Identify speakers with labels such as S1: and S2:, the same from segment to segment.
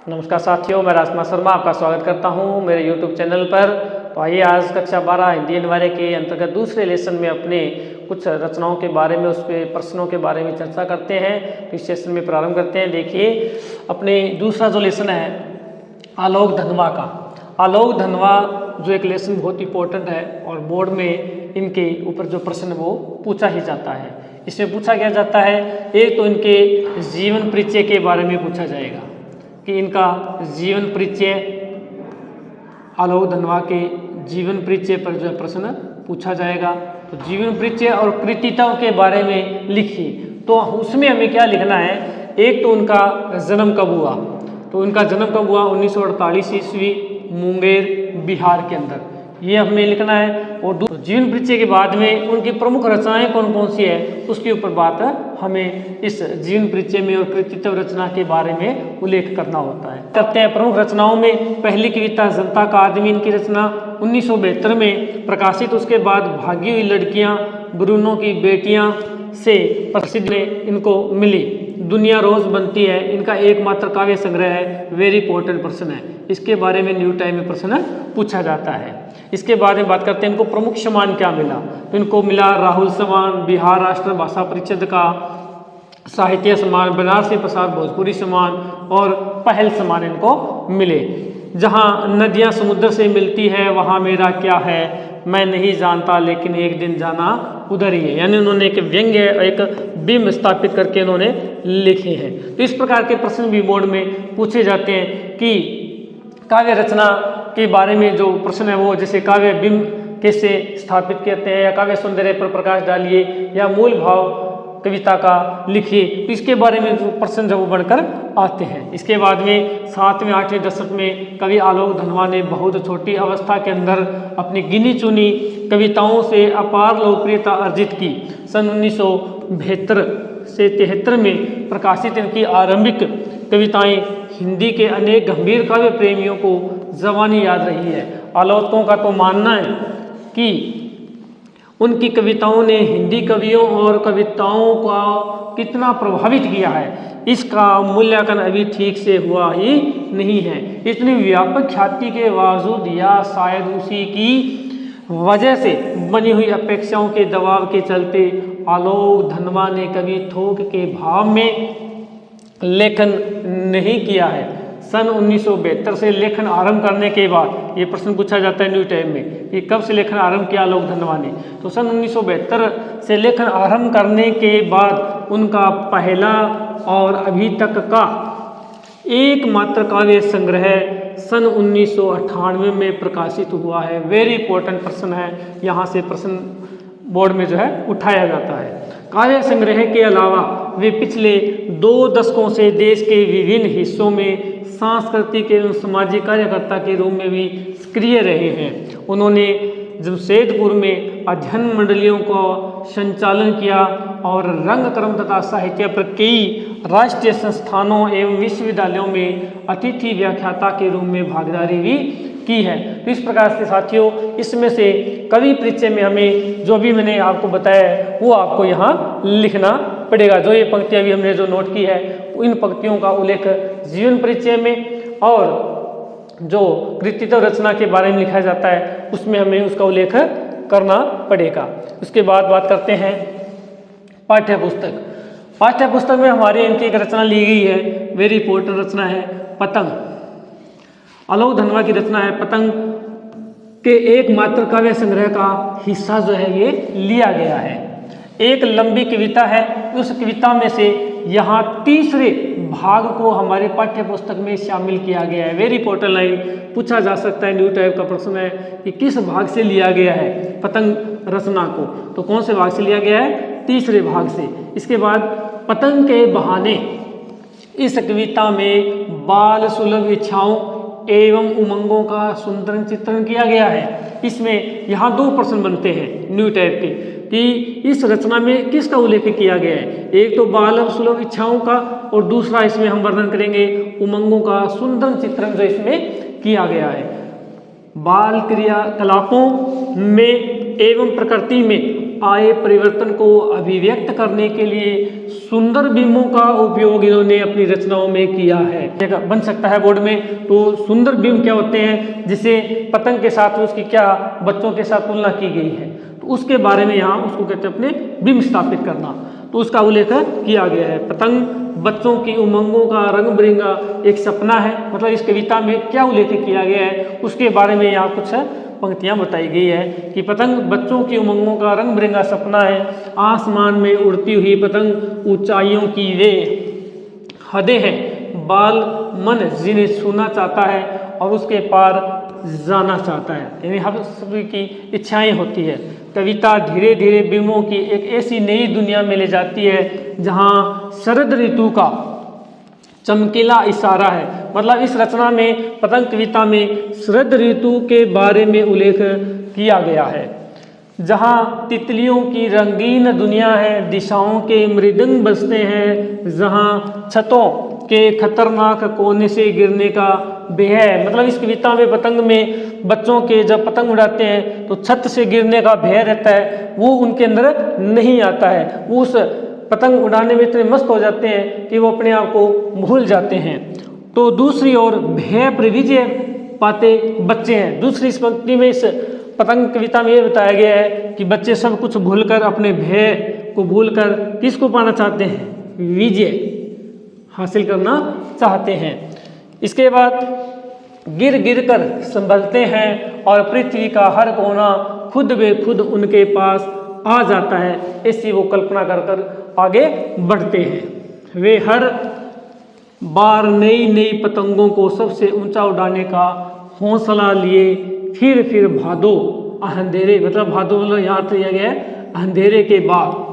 S1: नमस्कार साथियों, मैं राजकुमार शर्मा आपका स्वागत करता हूं मेरे YouTube चैनल पर। तो आइए आज कक्षा 12 हिंदी अनिवार्य के अंतर्गत दूसरे लेसन में अपने कुछ रचनाओं के बारे में, उस पे प्रश्नों के बारे में चर्चा करते हैं। तो इस सेशन में प्रारंभ करते हैं। देखिए, अपने दूसरा जो लेसन है आलोक धनवा का। आलोक धनवा जो एक लेसन बहुत इंपॉर्टेंट है और बोर्ड में इनके ऊपर जो प्रश्न वो पूछा ही जाता है। इसमें पूछा क्या जाता है, एक तो इनके जीवन परिचय के बारे में पूछा जाएगा कि इनका जीवन परिचय, आलोक धनवा के जीवन परिचय पर जो प्रश्न पूछा जाएगा। तो जीवन परिचय और कृतित्व के बारे में लिखिए। तो उसमें हमें क्या लिखना है, एक तो उनका जन्म कब हुआ, तो उनका जन्म कब हुआ 1948 ईस्वी मुंगेर बिहार के अंदर, ये हमें लिखना है। और जीवन परिचय के बाद में उनकी प्रमुख रचनाएं कौन कौन सी है उसके ऊपर बात हमें इस जीवन परिचय में और कृतित्व रचना के बारे में उल्लेख करना होता है। करते हैं प्रमुख रचनाओं में पहली कविता जनता का आदमी, इनकी रचना 1972 में प्रकाशित। उसके बाद भागी हुई लड़कियां, ब्रूनो की बेटियां से प्रसिद्ध इनको मिली। दुनिया रोज बनती है, इनका एकमात्र काव्य संग्रह है, वेरी इंपॉर्टेंट प्रश्न है। इसके बारे में न्यू टाइम में प्रश्न पूछा जाता है। इसके बारे में बात करते हैं, इनको प्रमुख सम्मान क्या मिला, तो इनको मिला राहुल सम्मान, बिहार राष्ट्र भाषा परिषद का साहित्य सम्मान, बनारसी प्रसार भोजपुरी सम्मान और पहल सम्मान इनको मिले। जहाँ नदियाँ समुद्र से मिलती है वहाँ मेरा क्या है, मैं नहीं जानता लेकिन एक दिन जाना उधर ही है। यानी उन्होंने एक व्यंग्य, एक बिंब स्थापित करके इन्होंने लिखे हैं। तो इस प्रकार के प्रश्न भी बोर्ड में पूछे जाते हैं कि काव्य रचना के बारे में जो प्रश्न है वो, जैसे काव्य बिंब कैसे स्थापित करते हैं, या काव्य सौंदर्य पर प्रकाश डालिए, या मूल भाव कविता का लिखिए। तो इसके बारे में जो प्रश्न जब बनकर आते हैं। इसके बाद में 7वें 8वें दशक में कवि आलोक धनवा ने बहुत छोटी अवस्था के अंदर अपनी गिनी चुनी कविताओं से अपार लोकप्रियता अर्जित की। सन 1972 से 73 में प्रकाशित इनकी आरंभिक कविताएं हिंदी के अनेक गंभीर काव्य प्रेमियों को जवानी याद रही है। आलोचकों का तो मानना है कि उनकी कविताओं ने हिंदी कवियों और कविताओं का कितना प्रभावित किया है, इसका मूल्यांकन अभी ठीक से हुआ ही नहीं है। इतनी व्यापक ख्याति के बावजूद या शायद उसी की वजह से बनी हुई अपेक्षाओं के दबाव के चलते आलोक धनवा ने कभी थोक के भाव में लेखन नहीं किया है। सन 1972 से लेखन आरंभ करने के बाद ये प्रश्न पूछा जाता है न्यू टाइम में कि कब से लेखन आरंभ किया आलोक धनवा ने, तो सन 1972 से लेखन आरंभ करने के बाद उनका पहला और अभी तक का एकमात्र काव्य संग्रह सन 1998 में प्रकाशित हुआ है। वेरी इंपॉर्टेंट प्रश्न है, यहाँ से प्रश्न बोर्ड में जो है उठाया जाता है। काव्य संग्रह के अलावा वे पिछले 2 दशकों से देश के विभिन्न हिस्सों में सांस्कृतिक एवं सामाजिक कार्यकर्ता के रूप में भी सक्रिय रहे हैं। उन्होंने जमशेदपुर में अध्ययन मंडलियों का संचालन किया और रंगकर्म तथा साहित्य पर कई राष्ट्रीय संस्थानों एवं विश्वविद्यालयों में अतिथि व्याख्याता के रूप में भागीदारी भी की है। तो इस प्रकार से साथियों, इसमें से कवि परिचय में हमें जो भी मैंने आपको बताया है वो आपको यहाँ लिखना पड़ेगा। जो ये पंक्तियाँ भी हमने जो नोट की है इन पंक्तियों का उल्लेख जीवन परिचय में, और जो कृतित्व रचना के बारे में लिखा जाता है उसमें हमें उसका उल्लेख करना पड़ेगा। उसके बाद बात करते हैं पाठ्य पुस्तक। पाठ्य पुस्तक में हमारी इनकी एक रचना ली गई है, वेरी इंपॉर्टेंट रचना है पतंग। आलोक धनवा की रचना है पतंग के एकमात्र काव्य संग्रह का हिस्सा जो है ये लिया गया है। एक लंबी कविता है, उस कविता में से यहाँ तीसरे भाग को हमारे पाठ्य पुस्तक में शामिल किया गया है। वेरी इंपॉर्टेंट लाइन पूछा जा सकता है, न्यू टाइप का प्रश्न है कि किस भाग से लिया गया है पतंग रचना को, तो कौन से भाग से लिया गया है, तीसरे भाग से। इसके बाद पतंग के बहाने इस कविता में बाल सुलभ इच्छाओं एवं उमंगों का सुंदर चित्रण किया गया है। इसमें यहाँ 2 प्रश्न बनते हैं न्यू टाइप के कि इस रचना में किसका उल्लेख किया गया है, एक तो बाल सुलभ इच्छाओं का, और दूसरा इसमें हम वर्णन करेंगे उमंगों का सुंदर चित्रण जो इसमें किया गया है। बाल क्रियाकलापों में एवं प्रकृति में आए परिवर्तन को अभिव्यक्त करने के लिए सुंदर बिंबों का उपयोग इन्होंने अपनी रचनाओं में किया है। बन सकता है बोर्ड में। तो सुंदर बिंब क्या होते हैं, जिसे पतंग के साथ उसकी क्या बच्चों के साथ तुलना की गई है, तो उसके बारे में यहाँ उसको कहते हैं अपने बिंब स्थापित करना। तो उसका उल्लेख किया गया है। पतंग बच्चों की उमंगों का रंग बिरंगा एक सपना है। मतलब इस कविता में क्या उल्लेख किया गया है उसके बारे में यहाँ कुछ पंक्तियाँ बताई गई है कि पतंग बच्चों की उमंगों का रंग बिरंगा सपना है। आसमान में उड़ती हुई पतंग ऊंचाइयों की वे हदें हैं। बाल मन जिन्हें छूना चाहता है और उसके पार जाना चाहता है, यानी हम सभी की इच्छाएं होती है। कविता धीरे धीरे बिंबों की एक ऐसी नई दुनिया में ले जाती है जहाँ शरद ऋतु का चमकीला इशारा है। मतलब इस रचना में पतंग कविता में शरद ऋतु के बारे में उल्लेख किया गया है, जहाँ तितलियों की रंगीन दुनिया है, दिशाओं के मृदंग बजते हैं, जहाँ छतों के खतरनाक कोने से गिरने का भय है। मतलब इस कविता में पतंग में बच्चों के जब पतंग उड़ाते हैं तो छत से गिरने का भय रहता है, वो उनके अंदर नहीं आता है। वो उस पतंग उड़ाने में इतने मस्त हो जाते हैं कि वो अपने आप को भूल जाते हैं। तो दूसरी ओर भय पर विजय पाते बच्चे हैं। दूसरी इस पंक्ति में इस पतंग कविता में ये बताया गया है कि बच्चे सब कुछ भूलकर अपने भय को भूलकर किसको पाना चाहते हैं, विजय हासिल करना चाहते हैं। इसके बाद गिर गिर कर संभलते हैं और पृथ्वी का हर कोना खुद बे खुद उनके पास आ जाता है। ऐसी वो कल्पना कर कर आगे बढ़ते हैं। वे हर बार नई नई पतंगों को सबसे ऊंचा उड़ाने का हौसला लिए फिर भादो अंधेरे, मतलब भादो मतलब यहाँ दिया गया है अंधेरे के बाद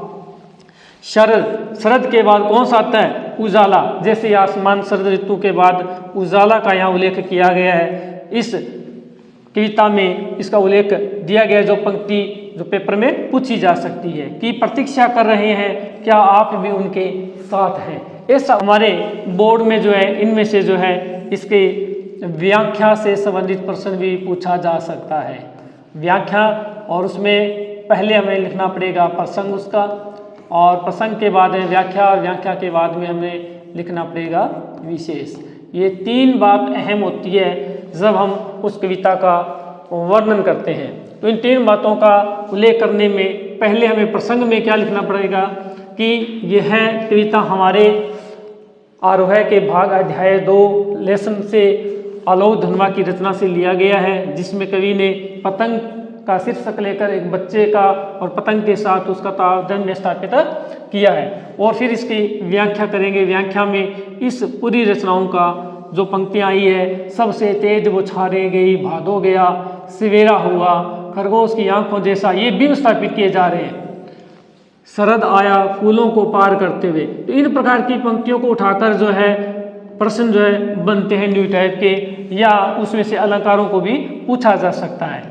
S1: शरद के बाद कौन सा आता है, उजाला। जैसे आसमान शरद ऋतु के बाद उजाला का यहाँ उल्लेख किया गया है। इस कविता में इसका उल्लेख दिया गया, जो पंक्ति जो पेपर में पूछी जा सकती है कि प्रतीक्षा कर रहे हैं, क्या आप भी उनके साथ हैं। ऐसा हमारे बोर्ड में जो है इनमें से जो है इसके व्याख्या से संबंधित प्रश्न भी पूछा जा सकता है। व्याख्या, और उसमें पहले हमें लिखना पड़ेगा प्रसंग उसका, और प्रसंग के बाद है व्याख्या, और व्याख्या के बाद में हमें लिखना पड़ेगा विशेष। ये तीन बात अहम होती है जब हम उस कविता का वर्णन करते हैं। तो इन तीन बातों का उल्लेख करने में पहले हमें प्रसंग में क्या लिखना पड़ेगा कि यह कविता हमारे आरोह के भाग अध्याय 2 लेसन से आलोक धनवा की रचना से लिया गया है, जिसमें कवि ने पतंग का शीर्षक लेकर एक बच्चे का और पतंग के साथ उसका तारतम्य स्थापित किया है। और फिर इसकी व्याख्या करेंगे। व्याख्या में इस पूरी रचनाओं का जो पंक्तियाँ आई है, सबसे तेज बौछारें गई, भादो गया, सवेरा हुआ, खरगोश की आंखों जैसा, ये बिंब स्थापित किए जा रहे हैं। शरद आया फूलों को पार करते हुए। तो इन प्रकार की पंक्तियों को उठाकर जो है प्रश्न जो है बनते हैं न्यू टाइप के, या उसमें से अलंकारों को भी पूछा जा सकता है,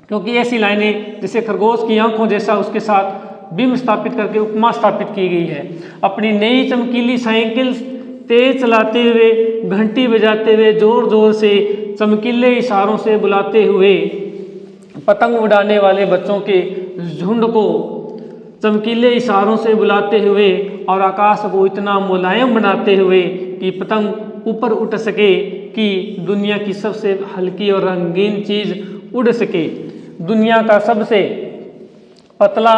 S1: क्योंकि ऐसी लाइनें जैसे खरगोश की आंखों जैसा उसके साथ बिंब स्थापित करके उपमा स्थापित की गई है। अपनी नई चमकीली साइकिल तेज चलाते हुए, घंटी बजाते हुए, जोर जोर से चमकीले इशारों से बुलाते हुए, पतंग उड़ाने वाले बच्चों के झुंड को चमकीले इशारों से बुलाते हुए और आकाश को इतना मुलायम बनाते हुए कि पतंग ऊपर उठ सके, कि दुनिया की सबसे हल्की और रंगीन चीज़ उड़ सके। दुनिया का सबसे पतला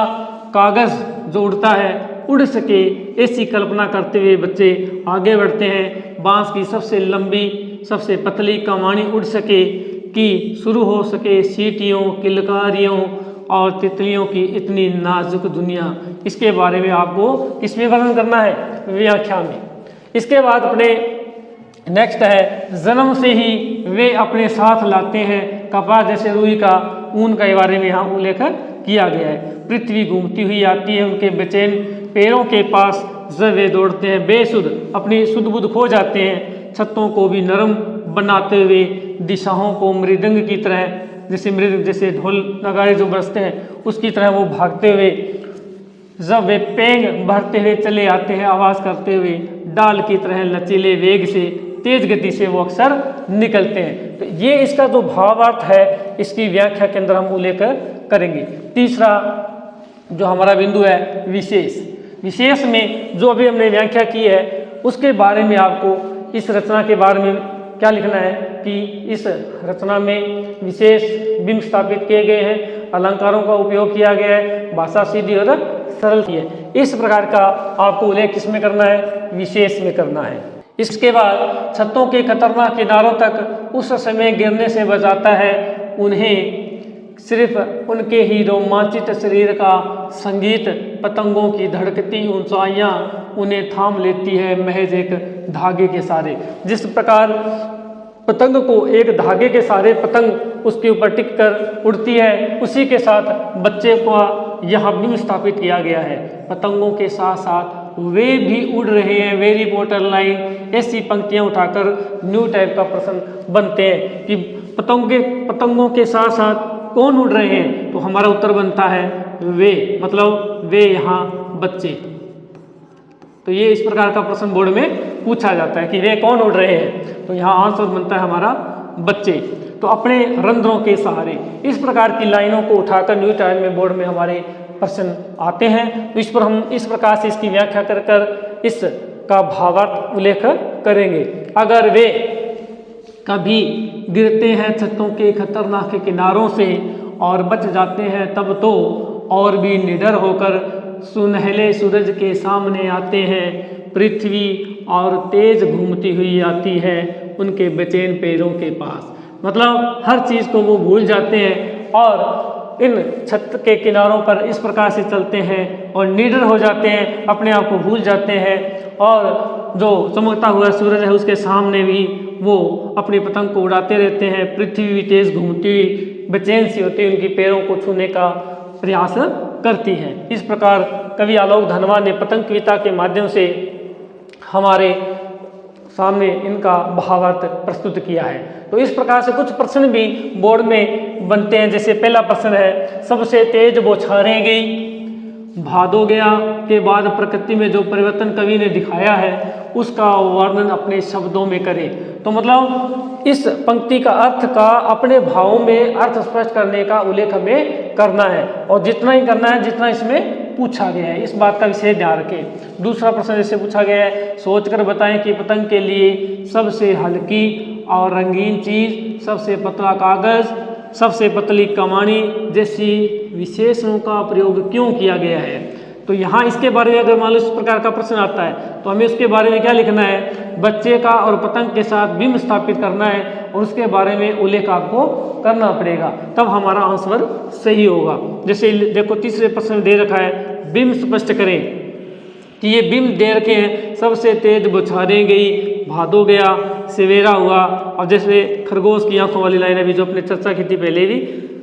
S1: कागज़ जो उड़ता है उड़ सके, ऐसी कल्पना करते हुए बच्चे आगे बढ़ते हैं। बांस की सबसे लंबी सबसे पतली कमानी उड़ सके, कि शुरू हो सके सीटियों, किलकारियों और तितलियों की इतनी नाजुक दुनिया। इसके बारे में आपको किसमें वर्णन करना है, व्याख्या में। इसके बाद अपने नेक्स्ट है, जन्म से ही वे अपने साथ लाते हैं कपास जैसे रुई का ऊन के बारे में यहाँ उल्लेख किया गया है। पृथ्वी घूमती हुई आती है उनके बेचैन पैरों के पास, जब वे दौड़ते हैं बेसुध अपनी सुध बुध खो जाते हैं। छतों को भी नरम बनाते हुए, दिशाओं को मृदंग की तरह, जैसे मृदंग जैसे ढोल नगाड़े जो बजते हैं उसकी तरह वो भागते हुए, जब वे पेंग भरते हुए चले आते हैं आवाज़ करते हुए, डाल की तरह लचीले वेग से तेज गति से वो अक्सर निकलते हैं। तो ये इसका जो भावार्थ है इसकी व्याख्या के अंदर हम उल्लेख करेंगे। तीसरा जो हमारा बिंदु है विशेष। विशेष में जो अभी हमने व्याख्या की है उसके बारे में आपको इस रचना के बारे में क्या लिखना है कि इस रचना में विशेष बिंब स्थापित किए गए हैं, अलंकारों का उपयोग किया गया है, भाषा सीधी और सरल की है। इस प्रकार का आपको उल्लेख किसमें करना है? विशेष में करना है। इसके बाद छतों के खतरनाक किनारों तक उस समय गिरने से बचाता है, उन्हें सिर्फ उनके ही रोमांचित शरीर का संगीत, पतंगों की धड़कती ऊंचाइयां उन्हें थाम लेती है महज एक धागे के सहारे। जिस प्रकार पतंग को एक धागे के सहारे पतंग उसके ऊपर टिक कर उड़ती है, उसी के साथ बच्चे को यहाँ बिंब स्थापित किया गया है। पतंगों के साथ साथ वे भी उड़ रहे हैं, वेरी इंपॉर्टेंट लाइन। ऐसी पंक्तियां उठाकर न्यू टाइप का प्रश्न बनते हैं कि पतंगों के साथ साथ कौन उड़ रहे हैं? तो हमारा उत्तर बनता है वे, मतलब वे यहाँ बच्चे। तो ये इस प्रकार का प्रश्न बोर्ड में पूछा जाता है कि वे कौन उड़ रहे हैं, तो यहाँ आंसर बनता है हमारा बच्चे। तो अपने रंध्रों के सहारे, इस प्रकार की लाइनों को उठाकर न्यू टाइप में बोर्ड में हमारे प्रश्न आते हैं। तो इस पर हम इस प्रकार से इसकी व्याख्या कर कर इसका भावार्थ उल्लेख करेंगे। अगर वे कभी गिरते हैं छतों के खतरनाक किनारों से और बच जाते हैं तब तो और भी निडर होकर सुनहले सूरज के सामने आते हैं। पृथ्वी और तेज घूमती हुई आती है उनके बेचैन पैरों के पास। मतलब हर चीज़ को वो भूल जाते हैं और इन छत के किनारों पर इस प्रकार से चलते हैं और निडर हो जाते हैं, अपने आप को भूल जाते हैं और जो चमकता हुआ सूरज है उसके सामने भी वो अपनी पतंग को उड़ाते रहते हैं। पृथ्वी भी तेज घूमती हुई बेचैन सी होती है, उनकी पैरों को छूने का प्रयास करती है। इस प्रकार कवि आलोक धनवान ने पतंग कविता के माध्यम से हमारे सामने इनका भावार्थ प्रस्तुत किया है। तो इस प्रकार से कुछ प्रश्न भी बोर्ड में बनते हैं। जैसे पहला प्रश्न है, सबसे तेज बौछारें गई भादो गया के बाद प्रकृति में जो परिवर्तन कवि ने दिखाया है उसका वर्णन अपने शब्दों में करे। तो मतलब इस पंक्ति का अर्थ का अपने भावों में अर्थ स्पष्ट करने का उल्लेख हमें करना है और जितना ही करना है जितना इसमें पूछा गया है, इस बात का विशेष ध्यान रखें। दूसरा प्रश्न जैसे पूछा गया है, सोचकर बताएं कि पतंग के लिए सबसे हल्की और रंगीन चीज, सबसे पतला कागज, सबसे पतली कमानी जैसी विशेषणों का प्रयोग क्यों किया गया है। तो यहाँ इसके बारे में अगर मान लो इस प्रकार का प्रश्न आता है तो हमें उसके बारे में क्या लिखना है? बच्चे का और पतंग के साथ बिंब स्थापित करना है और उसके बारे में उल्लेख आपको करना पड़ेगा, तब हमारा आंसर सही होगा। जैसे देखो तीसरे प्रश्न में दे रखा है, बिंब स्पष्ट करें कि ये बिंब दे रखे हैं, सबसे तेज बौछारें गई, भादो गया, सवेरा हुआ। और जैसे खरगोश की आंखों वाली लाइन अभी जो अपने चर्चा की थी पहले भी,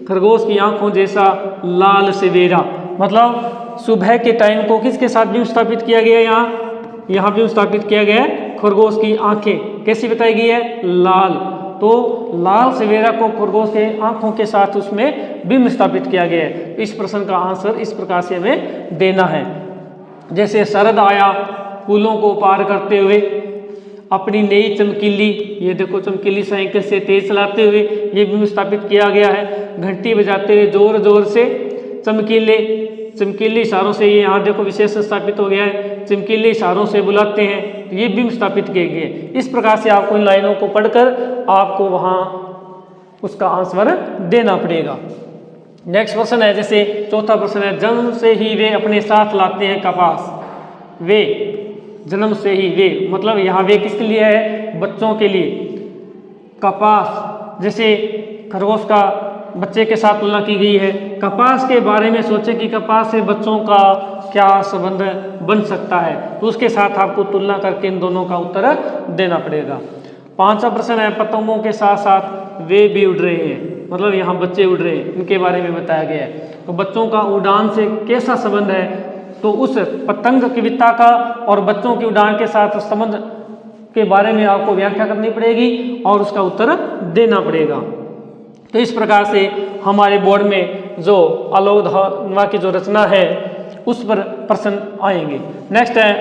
S1: खरगोश की आंखों जैसा लाल सवेरा, मतलब सुबह के टाइम को किसके साथ बिंब स्थापित किया गया है? यहाँ बिंब स्थापित किया गया है खरगोश की आंखें। कैसी बताई गई है? लाल। तो लाल सवेरा को खरगोश के आंखों के साथ उसमें बिंब स्थापित किया गया है। इस प्रश्न का आंसर इस प्रकार से हमें देना है। जैसे शरद आया फूलों को पार करते हुए, अपनी नई चमकीली, ये देखो चमकीली साइकिल से तेज चलाते हुए ये बिंब स्थापित किया गया है। घंटी बजाते हुए जोर जोर से, चमकीले इशारों से, ये यहाँ देखो विशेषण स्थापित हो गया है, चमकीले इशारों से बुलाते हैं, तो ये बिंब स्थापित किए गए। इस प्रकार से आपको इन लाइनों को पढ़कर आपको वहाँ उसका आंसर देना पड़ेगा। नेक्स्ट प्रश्न है, जैसे चौथा प्रश्न है, जन्म से ही वे अपने साथ लाते हैं कपास। वे जन्म से ही, वे मतलब यहाँ वे किसके लिए है? बच्चों के लिए। कपास, जैसे खरगोश का बच्चे के साथ तुलना की गई है। कपास के बारे में सोचें कि कपास से बच्चों का क्या संबंध बन सकता है, तो उसके साथ आपको तुलना करके इन दोनों का उत्तर देना पड़ेगा। पांचवा प्रश्न है, पतंगों के साथ साथ वे भी उड़ रहे हैं, मतलब यहाँ बच्चे उड़ रहे हैं, इनके बारे में बताया गया है। तो बच्चों का उड़ान से कैसा संबंध है? तो उस पतंग कविता का और बच्चों की उड़ान के साथ संबंध के बारे में आपको व्याख्या करनी पड़ेगी और उसका उत्तर देना पड़ेगा। तो इस प्रकार से हमारे बोर्ड में जो आलोक धनवा की जो रचना है उस पर प्रश्न आएंगे। नेक्स्ट है,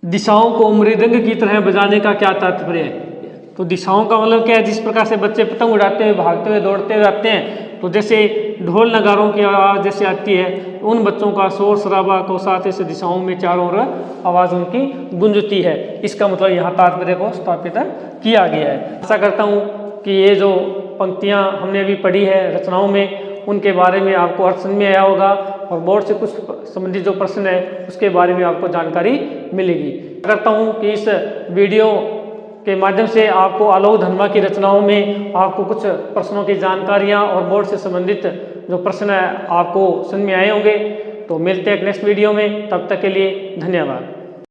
S1: दिशाओं को मृदंग की तरह बजाने का क्या तात्पर्य है? तो दिशाओं का मतलब क्या है? जिस प्रकार से बच्चे पतंग उड़ाते हुए, भागते हुए, दौड़ते हुए आते हैं, तो जैसे ढोल नगारों की आवाज़ जैसे आती है, उन बच्चों का शोर शराबा को साथ इस दिशाओं में चारों ओर आवाज़ उनकी गूंजती है। इसका मतलब यहाँ तात्पर्य को स्थापित किया गया है। आशा करता हूँ कि ये जो पंक्तियाँ हमने अभी पढ़ी है रचनाओं में, उनके बारे में आपको अर्थ समझ में आया होगा और बोर्ड से कुछ संबंधित जो प्रश्न है उसके बारे में आपको जानकारी मिलेगी। करता हूँ कि इस वीडियो के माध्यम से आपको आलोक धर्मा की रचनाओं में आपको कुछ प्रश्नों की जानकारियाँ और बोर्ड से संबंधित जो प्रश्न है आपको समझ में आए होंगे। तो मिलते हैं नेक्स्ट वीडियो में, तब तक के लिए धन्यवाद।